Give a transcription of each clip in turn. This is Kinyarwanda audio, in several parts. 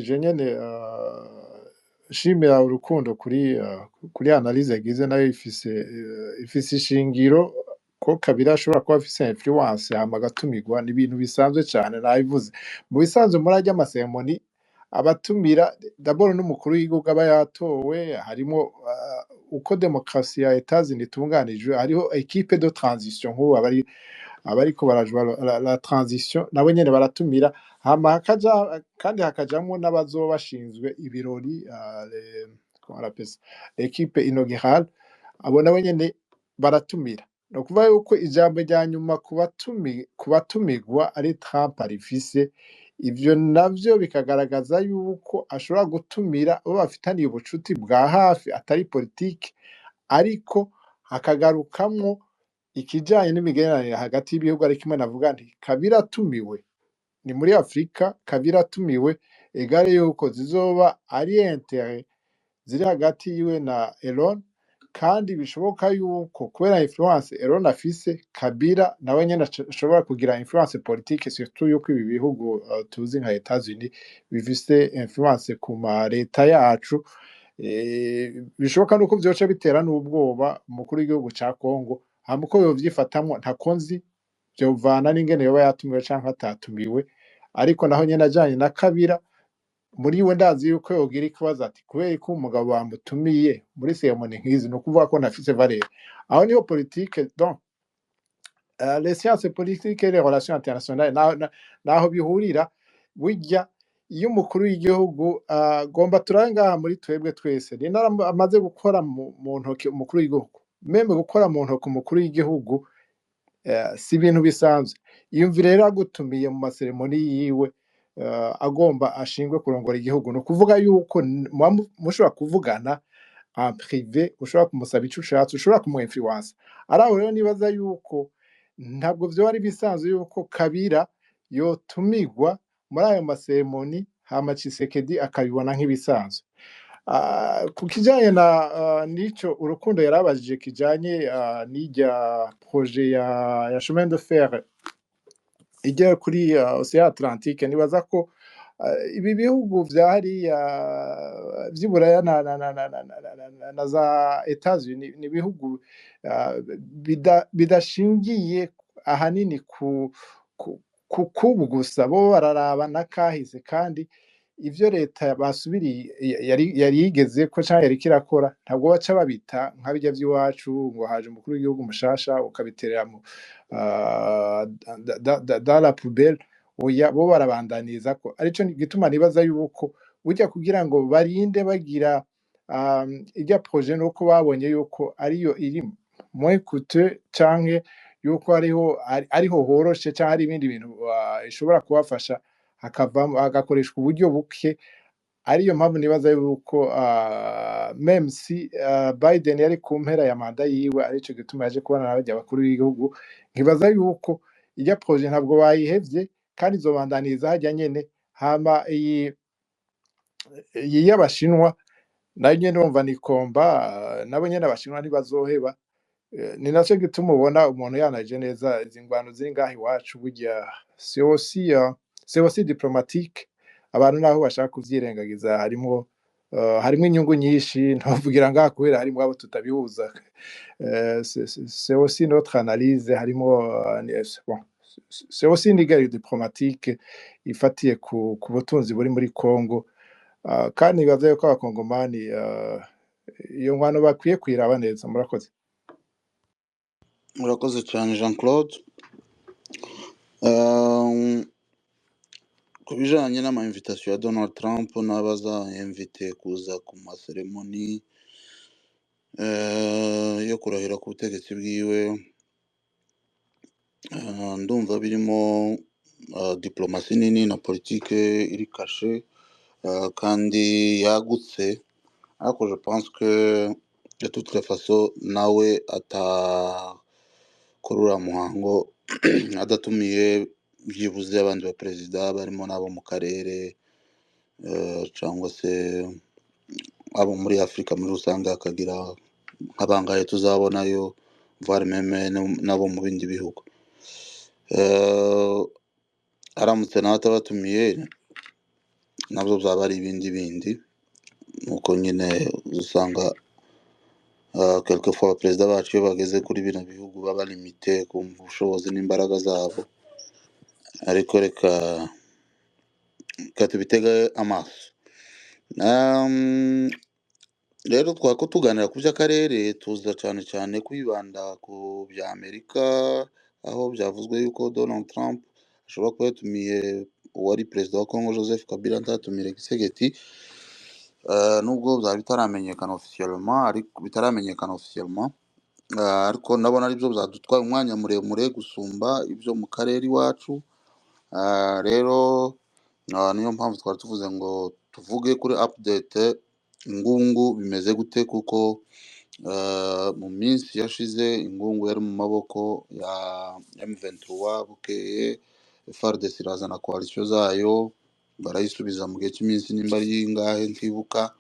je nyene nshimira Urukundo kuri analyse yagize nayo ifise ishingiro ko Kabila ashobora kuba afise influence hama agatumirwa ni ibintu bisanzwe cane nabivuze. Mu bisanzwe muri arya maseremoni abatumira d'abord n'umukuru w'igihugu aba yatowe harimwo uko demokarasi ya Etats-Unis itunganijwe hariho equipe de transition nk'ubu abariko barajwa la transition nabo nyene baratumira hama hakaja kandi hakajamwo n'abazoba bashinzwe ibirori comment on appelle ça l'équipe inaugurale abo nabo nyene baratumira no kuvuga yuko ijambo rya nyuma ku batumirwa ari Trump arifise ivyo navyo bikagaragaza yuko ashobora gutumira abo bafitaniye ubucuti bwa hafi atari politike ariko hakagarukamwo ikijanye n'imigenderanire hagati y'ibihugu ari kimwe navuga nti Kabila atumiwe ni muri Afrika Kabila atumiwe egare yuko zizoba ari intérêt ziri hagati yiwe na Elon kandi bishoboka yuko kubera influence Elon afise Kabila nawe nyene ashobora kugira influence politique surtout yuko ibi bihugu tuzi nka Etats-Unis bifise influence ku ma leta yacu bishoboka nuko vyoca bitera n'ubwoba umukuru w'igihugu ca Congo hama uko yovyifatamwo ntakonzi vyovana n'ingene yoba yatumiwe canke atatumiwe ariko naho nyene ajanye na Kabila muri we ndazi yuko yogira ikibazo ati kubera ko umugabo bamutumiye muri seremoni nk'izi no kuvuga ko ntafise valeur aho niho politique donc les sciences politiques et les relations internationales naho bihurira burya iyo umukuru w'igihugu agomba turabe ngaha muri twebwe twese ni amaze gukora mu ntoki umukuru w'igihugu meme gukora mu ntoki umukuru w'igihugu si ibintu bisanzwe iyumvire rero agutumiye mu maseremoni yiwe agomba ashingwe kurongora igihugu no kuvuga yuko mushobora kuvugana en privé ushobora kumusaba ico ushatse ushobora kumu influence araho rero nibaza yuko ntabwo vyo ari bisanzwe yuko Kabila yotumirwa muri ayo maseremoni hama Tshisekedi akabibona nk'ibisanzwe ku kijanye n'ico Urukundo yarabajije kijanye n'irya projet ya chemin de fer ijya kuri Océan Atlantique nibaza ko ibi bihugu vya hariya vy'Iburaya na za Etats-Unis ni ibihugu bidashingiye ahanini kubu gusa bo bararaba n'akahise kandi ivyo leta basubiriye yari yigeze ko canke yariko irakora ntabwo baca babita nka birya vy'iwacu ngo haje umukuru w'igihugu mushasha ukabiterera mu dans la poubelle oya bo barabandaniza ko arico gituma nibaza yuko burya kugira ngo barinde bagira irya projet nuko babonye yuko ariyo iri moins coûteux canke yuko ariho horoshe canke hari ibindi bintu ishobora kubafasha hagakoreshwa uburyo buke ariyo mpamvu nibaza yuko même si Biden yari ku mpera ya manda yiwe arico gituma yaje kubana n'abarya bakuru b'igihugu nkibaza yuko irya projet ntabwo bayihevye kandi izobandaniza harya nyene hama iyi y'Abashinwa nayo nyene urumva nikomba nabo nyene Abashinwa ntibazoheba ni naco gituma ubona umuntu yanaje neza izi ngwano ziri ngaha iwacu burya c'est aussi diplomatique abantu naho bashaka kuvyirengagiza harimwo inyungu nyinshi ntavugira ngaha kubera harimwo abo tutabihuza c'est aussi notre analyse harimwo bon c'est aussi une guerre diplomatique ifatiye ku butunzi buri muri Congo kandi bibaza yuko abakongomani iyo ngwano bakwiye kwiraba neza murakoze cyane Jean Claude ku bijanye n'ama invitation ya Donald Trump n'abaza invite kuza ku maseremoni yo kurahira ku butegetsi bwiwe ndumva birimo diplomasi nini na politique iri kashe kandi yagutse ariko je pense que de toute façon nawe atakorura muhango adatumiye byibuze abandi ba perezida barimo nabo mu karere cyangwa se abo muri Afrika muri rusange akagira nk'abangaye tuzabonayo voire même nabo mu bindi bihugu aramutse nawe atabatumiye nabyo byaba ari ibindi bindi nuko nyine usanga quelquefois abaperezida bacu iyo bageze kuri bino bihugu baba limite ku bushobozi n'imbaraga zabo, ariko reka tubitege amaso. Rero twako tuganira ku by'akarere tuza cyane cyane kwibanda ku bya Amerika, aho byavuzwe yuko Donald Trump ashobora kuba yatumiye uwari perezida wa Congo Joseph Kabila ntatumire Tshisekedi, nubwo byaba bitaramenyekana officiellement, ariko ndabona aribyo byadutwaye umwanya muremure gusumba ibyo mu karere iwacu. Rero niyo mpamvu twari tuvuze ngo tuvuge kuri update Ngungu bimeze gute, kuko mu minsi yashize Ngungu yari mu maboko ya M23, bukeye FARDC irazana coalition zayo barayisubiza mu gihe cy'iminsi nimba ari ingahe ntibuka,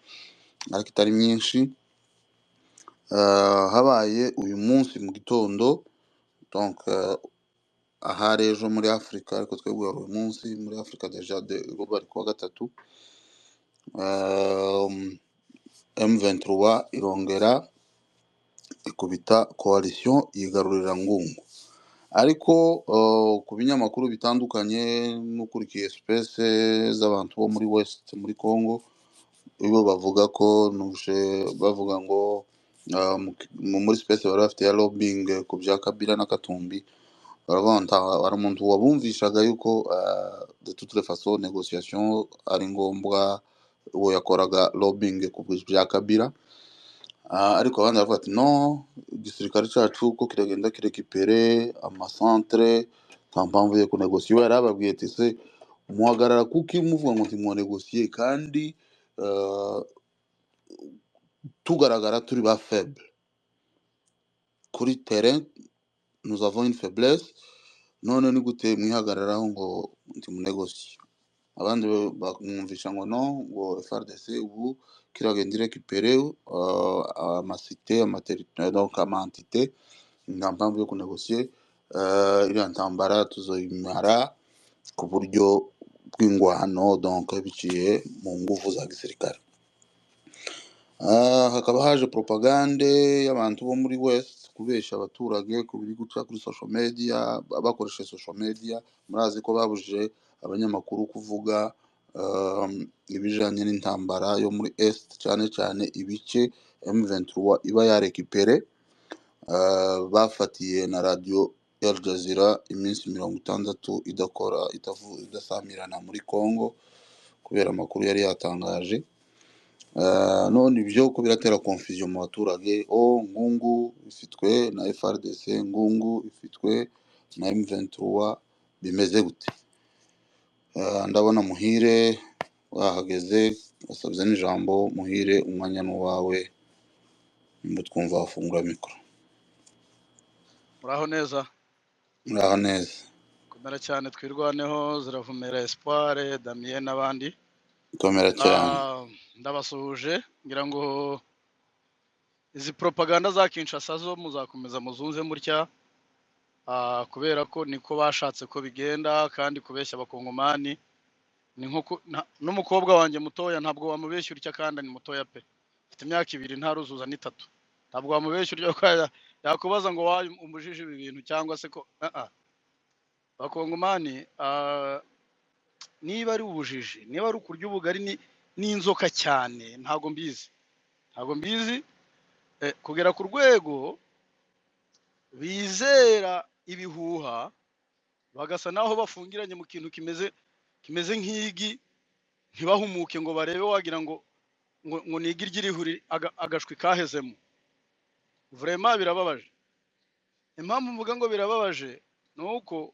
ariko itari myinshi. Habaye uyu munsi mu gitondo, donc ahari ejo muri Afurika, ariko twebwe wari uyu munsi muri Afurika deja bari kuwa gatatu. M23 irongera ikubita coalition yigarurira Ngungu, ariko ku binyamakuru bitandukanye n'ukurikiye space z'abantu bo muri West muri Congo, ibo bavuga ko bavuga ngo muri space bari bafite ya lobbying ku bya Kabila na Katumbi, hari umuntu wabumvishaga yuko de toute façon négociation ari ngombwa, uwo yakoraga lobbying ku bya Kabila. Ariko abandi baravuga ati no, igisirikare cyacu ko kiragenda kirekipere amasantere nta mpamvu yo kunegosiye. We yarababwiye ati se muhagarara kuki muvuga ngo ntimwonegosiye kandi tugaragara turi ba faible kuri terrain, nous avons une faiblesse, none ni gute mwihagararaho ngo ntimunegosiye? Abandi bakumvisha ngo no, ngo FARDC ubu kiragenda irekipere amasite amaterritoire, donc amantite, nta mpamvu yo kunegosiye. Iriya ntambara tuzoyimara ku buryo bw'ingwano, donc biciye mu nguvu za gisirikare. Hakaba haje propagande y'abantu bo muri West kubesha abaturage ku biri guca kuri social media, bakoresheje social media. Murazi ko babujije abanyamakuru kuvuga ibijanye n'intambara yo muri Est, cyane cyane ibice M23 iba yarekipere. Bafatiye na radio Al Jazeera iminsi 60 idasamirana muri Congo kubera amakuru yari yatangaje. None ibyo ko biratera confusion mu baturage. Ngungu ifitwe na FARDC, Ngungu ifitwe na M23, bimeze gute? Ndabona Muhire wahageze, wasabye n'ijambo. Muhire, umwanya n'uwawe, mbu twumva wafungura mikoro. Muraho neza? Muraho neza. Komera cyane, twirwaneho. Ziravumera Espoir, Damien n'abandi. Komera cyane. Ndabasuhuje, ngira ngo izi propaganda za Kinshasa zo muzakomeza muzunze mutya, kubera ko niko bashatse ko bigenda, kandi kubeshya abakongomani ni nko n'umukobwa wanjye mutoya ntabwo wamubeshya utya, kandi ni mutoya pe, afite imyaka 2 ntaruzuza n'3, ntabwo wamubeshya utya yakubaza ngo wayi umujije ibi bintu cyangwa se ko abakongomani niba ari ubujiji, niba ari ukurya ubugari n'inzoka cyane, ntago mbizi kugera ku rwego bizera ibihuha bagasa naho bafungiranye mu kintu kimeze nk'igi, ntibahumuke ngo barebe wagira ngo nigirye ry'irihuri agashwi kahezemo. Vraiment birababaje. Impamvu mvuga ngo birababaje nuko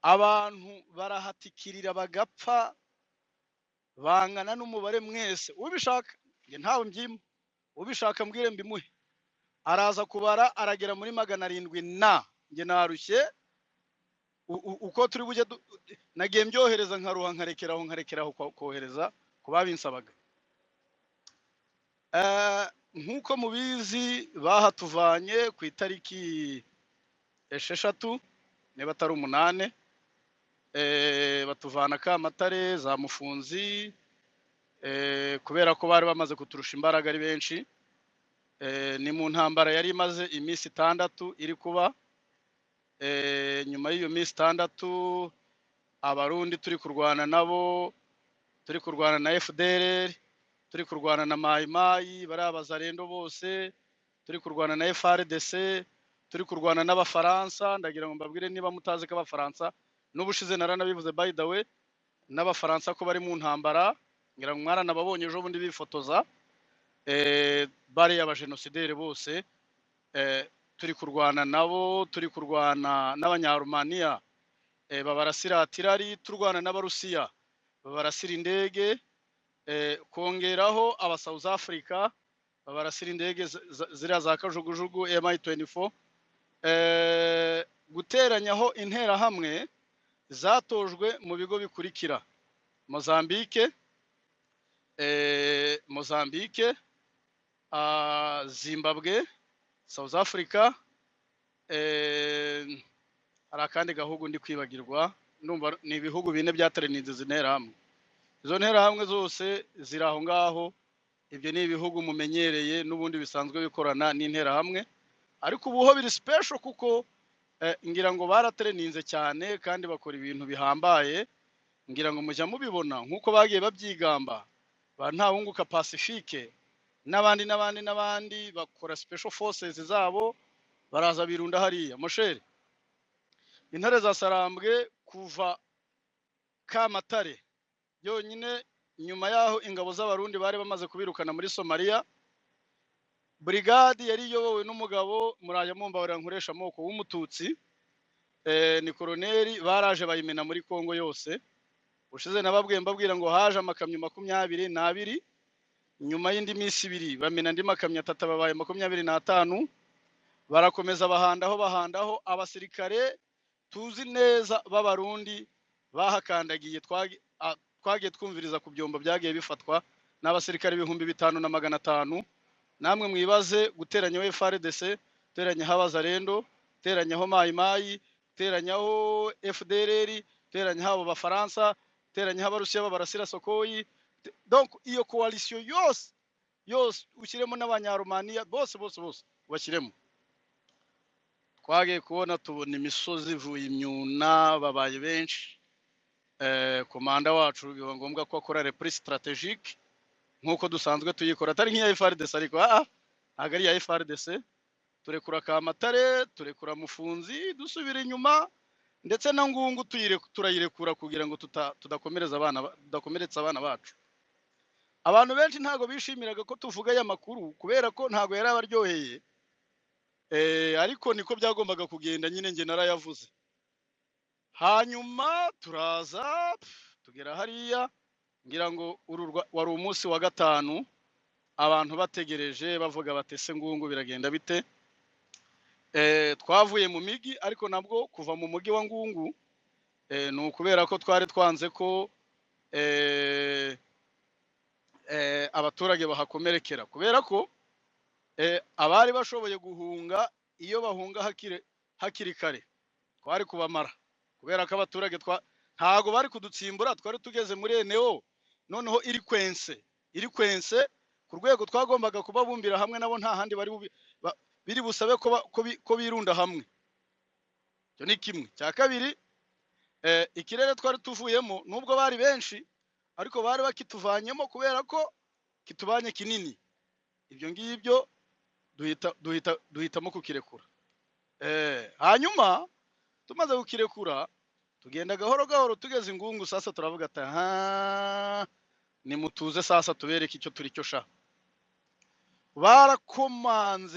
abantu barahatikirira bagapfa bangana n'umubare mwese. Ubishaka nge ntawe mbyima, ubishaka mbwire mbimuhe. Araza kubara aragera muri 700 na nge narushye uko turi bujye nagiye mbyohereza nkaruha nkarekeraho kohereza kubabinsabaga. Nkuko mubizi bahatuvanye ku itariki 6 niba atari 8, batuvana Kamatare za Mufunzi, kubera ko bari bamaze kuturusha imbaraga ari benshi. Ni mu ntambara yari imaze iminsi 6 iri kuba. Nyuma y'iyo minsi 6 abarundi turi kurwana nabo, turi kurwana na FDLR, turi kurwana na Mayimayi bari abazarendo bose, turi kurwana na FRDC, turi kurwana n'abafaransa. Ndagira ngo mbabwire niba mutazi ko abafaransa n'ubushize naranabivuze by the way, n'abafaransa ko bari mu ntambara, ngira ngo mwaranababonye ejo bundi bifotoza. Bari abajenosideri bose, turi kurwana nabo, turi kurwana n'abanyarumaniya, babarasira artillery, turwana n'abarusiya babarasira indege, kongeraho aba South Africa babarasira indege ziriya za kajugujugu Mi-24, guteranyaho intera hamwe zatojwe mu bigo bikurikira: Mozambique, Zimbabwe, South Africa, hari akandi gahugu ndi kwibagirwa, ndumva ni ibihugu bine byateranije zinera hamwe. Izo ntera hamwe zose ziri aho ngaho. Ibyo ni ibihugu mumenyereye n'ubundi bisanzwe bikorana n'intera hamwe, ariko ubuho biri special kuko ngira ngo baratereninze cyane kandi bakora ibintu bihambaye. Ngira ngo mujya mubibona nkuko bagiye babyigamba, ba Ntawunguka Pacifique n'abandi bakora special forces zabo, baraza birunda hariya. Moshere, intare za Sarambwe kuva Kamatare yonyine, nyuma yaho ingabo z'abarundi bari bamaze kubirukana muri Somalia, brigade yari iyobowe n'umugabo muraje mumbabarira nkoresha amoko w'umututsi, ni koloneli, baraje bayimena muri Kongo yose. Ushize nababwiye mbabwira ngo haje amakamyo 22, nyuma y'indi minsi 2 bamena andi makamyo 3 babaye 25. Barakomeza bahandaho abasirikare tuzi neza b'abarundi bahakandagiye. Twagiye twumviriza ku byombo byagiye bifatwa n'abasirikare 5500. Namwe mwibaze guteranyaho FRDC, guteranyaho abazarendo, guteranyaho Mayimayi, guteranyaho FDLR, guteranyaho abo bafaransa, guteranyaho abarusiya babarasira Sokoyi. Donc iyo coalition yose ushyiremo n'abanyarumaniya bose bashyiremo. Twagiye kubona tubona imisozi ivuye imyuna, babaye benshi. Komanda wacu biba ngombwa ko akora reprise strategique nkuko dusanzwe tuyikora, atari nk'iya FRDC, ariko ntago ari ya FRDC. Turekura Kamatare, turekura Mufunzi, dusubira inyuma, ndetse na Ngungu turayirekura kugira ngo tudakomeretsa abana bacu. Abantu benshi ntago bishimiraga ko tuvuga aya makuru kubera ko ntago yari abaryoheye, ariko niko byagombaga kugenda nyine. Nge narayavuze. Hanyuma turaza tugera hariya, ngira ngo wari umunsi wa 5, abantu bategereje bavuga batese Ngungu biragenda bite. Twavuye mu migi, ariko nabwo kuva mu mugi wa Ngungu ni ukubera ko twari twanze ko abaturage bahakomerekera, kubera ko abari bashoboye guhunga, iyo bahunga hakiri kare twari kubamara, kubera ko abaturage ntago bari kudutsimbura. Twari tugeze muri eneo noneho iri kwense ku rwego twagombaga kubabumbira hamwe, nabo nta handi biri busabe ko birunda hamwe. Cyo ni kimwe. Cya kabiri, ikirere twari tuvuyemo nubwo bari benshi, ariko bari bakituvanyemo kubera ko kitubanye kinini. Ibyo ngibyo duhitamo kukirekura. Hanyuma tumaze kukirekura, tugenda gahoro tugeze Ngungu. Sasa turavuga ati nimutuze sasa tubereke icyo turi cyo sha.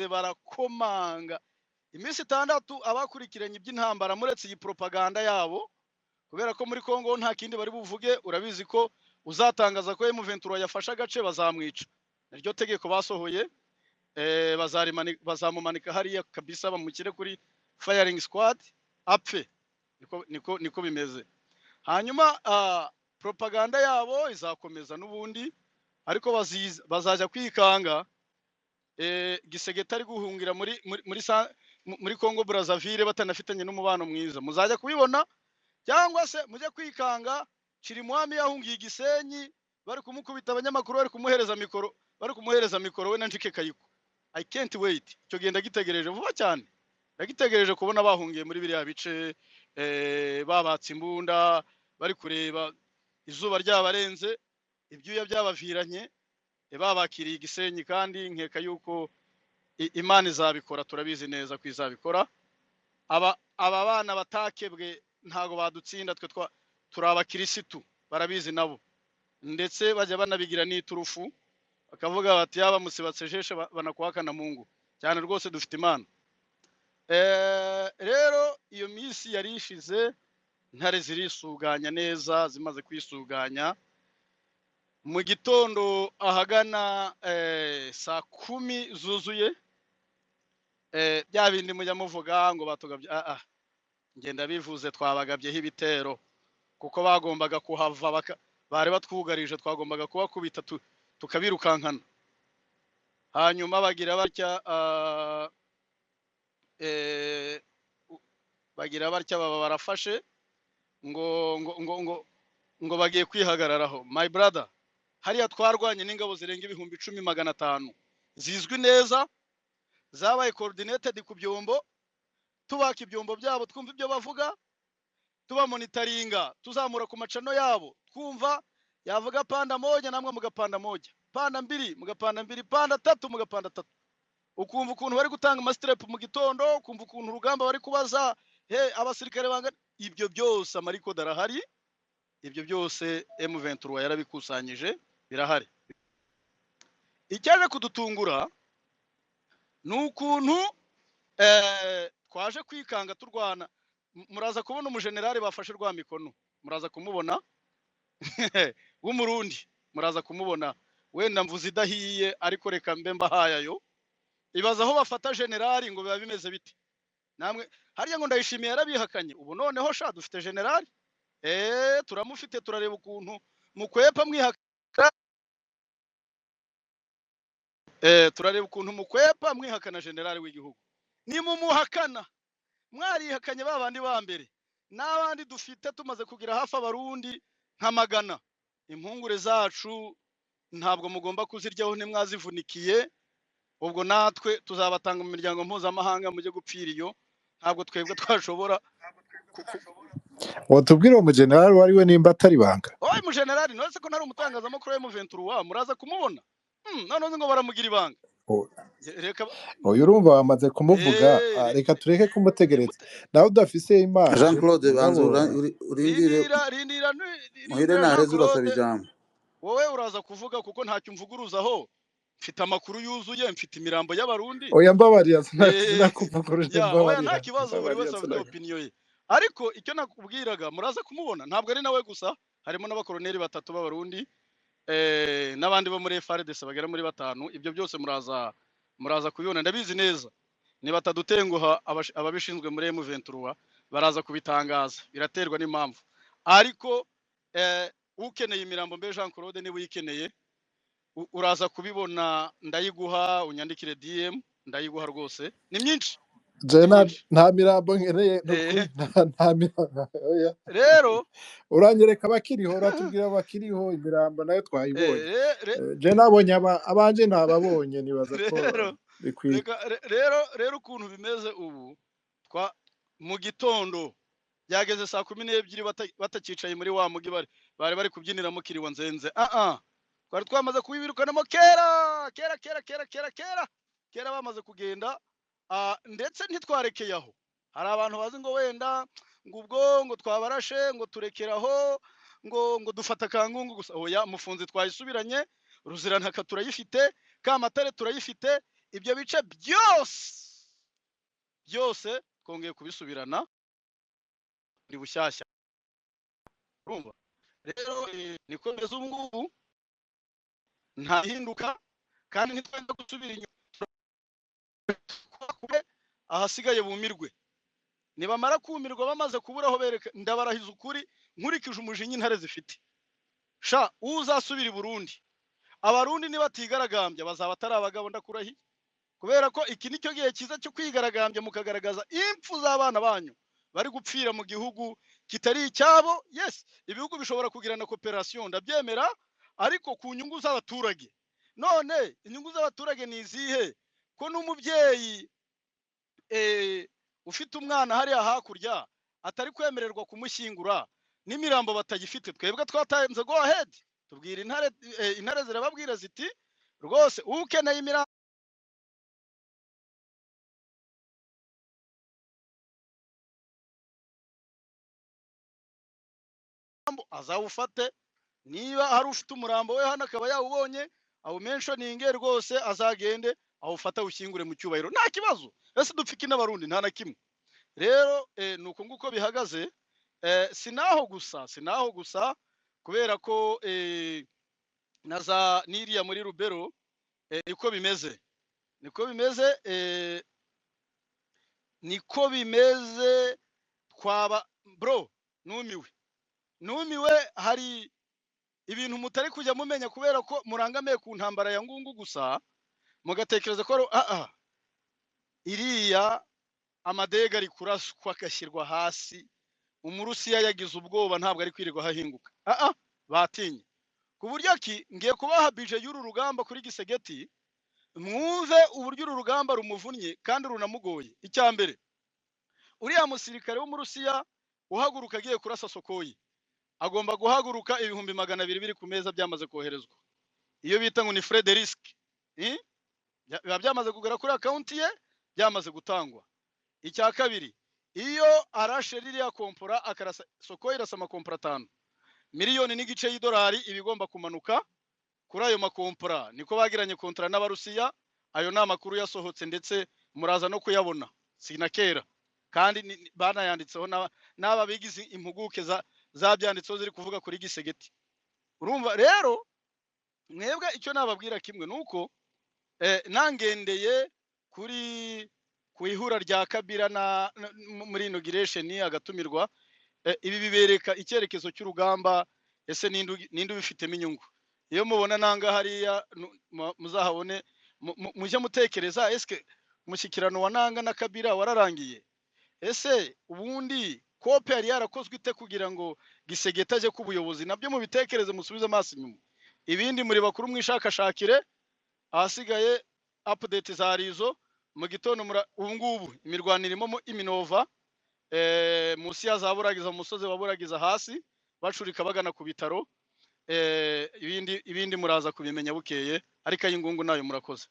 Barakomanga iminsi 6 abakurikiranye iby'intambara, muretse iyi propaganda yabo, kubera ko muri Kongo nta kindi bari buvuge. Urabizi ko uzatangaza ko M23 yafashe agace bazamwica, iryo tegeko basohoye. Bazamumanika hariya kabisa, bamukire kuri firing squad apfe. Niko bimeze. Hanyuma propaganda yabo izakomeza n'ubundi, ariko bazajya kwikanga Gisegeta ari guhungira muri Congo Brazzaville batanafitanye n'umubano mwiza. Muzajya kubibona cyangwa se mujye kwikanga Chirimwami yahungiye Gisenyi bari kumukubita abanyamakuru bari kumuhereza mikoro we na Njike Kayiko. I can't wait. Cyo genda gitegereje vuba cyane. Ndagitegereje kubona bahungiye muri biriya bice babatse imbunda bari kureba izuba ryabarenze ibyuya byabaviranye babakiriye Gisenyi kandi nkeka yuko Imana izabikora turabizi neza ko izabikora. Aba bana batakebwe ntago badutsinda twe turabakirisitu barabizi nabo ndetse bajya banabigira n'iturufu bakavuga bati yaba musibatsejeshe banakwakana Mungu cyane rwose dufite Imana. Rero iyo misi yari ishize ntare zirisuganya neza zimaze kwisuganya mu gitondo ahagana saa 10 zuzuye bya bindi mujya muvuga ngo batugabye ngenda bivuze twabagabyeho ibitero kuko bagombaga kuhava bari batwugarije twagombaga kubakubita tukabirukankana hanyuma bagira batya baba barafashe ngo bagiye kwihagararaho. My brother, hariya twarwanye n'ingabo zirenga 10,500 zizwi neza zabaye coordinated ku byombo tubaka ibyombo byabo twumva ibyo bavuga tuba monitoringa tuzamura ku macano yabo twumva yavuga panda moja namwe mugapanda moja panda mbiri mugapanda mbiri panda tatu mugapanda tatu ukumva ukuntu bari gutanga mastrep mu gitondo ukumva ukuntu urugamba bari kubaza abasirikare banga ibyo byose amariko darahari ibyo byose M23 yarabikusanyije birahari. Icyaje kudutungura nukuntu twaje kwikanga turwana muraza kubona umujenerali bafashe rwa mikono muraza kumubona w'umurundi muraza kumubona wenda mvuze idahiye ariko reka mbe mbahayayo ibaza aho bafata generali ngo biba bimeze biti namwe hariya ngo ndayishimiye yarabihakanye ubu noneho sha dufite generali turamufite turareba ukuntu mukwepa mwihaka turareba ukuntu mukwepa mwihakana generali w'igihugu ni mumuhakana mwarihakanye babandi ba mbere n'abandi dufite tumaze kugira hafi abarundi nka magana impungure zacu ntabwo mugomba kuziryaho ntimwazivunikiye ubwo natwe tuzabatanga mu miryango mpuzamahanga mujye gupfira iyo ntabwo twebwe twashobora watubwira uwo generali wari we nimba atari banga oye mu generali nose ko nari umutangazamakuru wa M23 muraza kumubona none ngo baramugira ibanga uyu urumva bamaze kumuvuga reka tureke kumutegereza nawe udafise imana Jean Claude banzura urindire muhire naheze urasaba ijambo wowe uraza kuvuga kuko ntacyo mvuguruzaho mfite amakuru yuzuye mfite imirambo y'abarundi oya mbabarira sinakuvuguruje mbabarira nta kibazo buri wese afite opinion ye ariko icyo nakubwiraga muraza kumubona ntabwo ari nawe gusa harimo n'abakoloneli 3 b'abarundi n'abandi bo muri FARDC bagera muri 5 ibyo byose muraza kubibona ndabizi neza ni batadutenguha ababishinzwe muri M23 baraza kubitangaza biraterwa n'impamvu ariko ukeneye imirambo mbe Jean Claude ni wikeneye uraza kubibona ndayiguha unyandikire DM ndayiguha rwose ni myinshi nta mirambo nkeneye nta mirambo rero uranyereka bakiriho uratubwira bakiriho imirambo nayo twayibonye je nabonye abanje nababonye nibaza ko bikwiye rero ukuntu bimeze ubu mu gitondo byageze saa 12 batacicaye muri wa mugi bari kubyinira mu kiriwa nzenze twari twamaze kubibirukanamo kera bamaze kugenda ndetse ntitwarekeye aho hari abantu bazi ngo wenda ngo twabarashe ngo turekeraho ngo dufata kangungu gusa oya mufunzi twayisubiranye ruzirantaka turayifite kamatare turayifite ibyo bice byose twongeye kubisubirana ni bushyashya urumva rero niko meze ubu ngubu nta hinduka kandi ntitwenda gusubira inyuma ahasigaye bumirwe nibamara kumirwa bamaze kuburaho bereka ndabarahiza ukuri nkurikije umujinya intare zifite sha uzasubira i Burundi abarundi nibatigaragambya bazaba atari abagabo ndakurahi kubera ko iki nicyo gihe cyiza cyo kwigaragambya mukagaragaza impfu z'abana banyu bari gupfira mu gihugu kitari icyabo. Yes, ibihugu bishobora kugirana cooperation ndabyemera, ariko ku nyungu z'abaturage. None inyungu z'abaturage ni izihe? Ko n'umubyeyi ufite umwana hariya hakurya atari kwemererwa kumushyingura, n'imirambo batagifite. Twebwe twatanze go ahead, tubwira intare zirababwira ziti rwose ukeneye imirambo azawufate. Niba hari ufite umurambo we hano akaba yawubonye, awumentioninge rwose, azagende awufata awushyingure mu cyubahiro, nta kibazo. Ese dupfike n'abarundi nta na kimwe. Rero nuko nguko bihagaze. Sinaho gusa kubera ko naza niriya muri Rubero niko bimeze twaba bro, numiwe. Hari ibintu mutari kujya mumenya kubera ko murangamiye ku ntambara ya Ngungu gusa, mugatekereza ko iriya amadega ari kuraswa agashyirwa hasi, umurusiya yagize ubwoba, ntabwo ari kwirirwa hahinguka. Batinye ku buryo ki ngiye kubaha bije y'uru rugamba kuri Gisegeti, mwumve uburyo uru rugamba rumuvunnye kandi runamugoye. Icya mbere, uriya musirikare w'umurusiya uhaguruka agiye kurasa Sokoyi agomba guhaguruka 200,000 biri ku meza byamaze koherezwa, iyo bita ngo ni Frederisk. Biba byamaze kugera kuri account ye, byamaze gutangwa. Icya kabiri, iyo arashe ririya kompora akarasa Sokoyi irasa amakompora 5 miliyoni n'igice y'idolari, ibigomba kumanuka kuri ayo makompora. Niko bagiranye kontra n'abarusiya. Ayo ni amakuru yasohotse ndetse muraza no kuyabona sinakera, kandi banayanditseho n'aba bigize impuguke zabyanditseho ziri kuvuga kuri Gisegeti. Urumva rero mwebwe icyo nababwira kimwe nuko nangendeye kuri kuihura rya Kabila muri inauguration agatumirwa. Ibi bibereka icyerekezo cy'urugamba. Ese ninde ubifitemo inyungu? Iyo mubona nanga hariya muzahabone, mujye mutekereza, eske umushyikirano wa nanga na Kabila wararangiye? Ese ubundi kope yari yarakozwe ite kugira ngo Gisegeta aje ku buyobozi? Nabyo mubitekereze, musubize amaso inyuma. Ibindi muri bakuru mwishakashakire, ahasigaye update zarizo mu gitondo. Ubu ngubu imirwanire irimo Iminova, musi ya zaburagiza, umusozi waburagiza hasi bacurika bagana ku bitaro. Ibindi muraza kubimenya bukeye, ariko ay'ingungu nayo murakoze.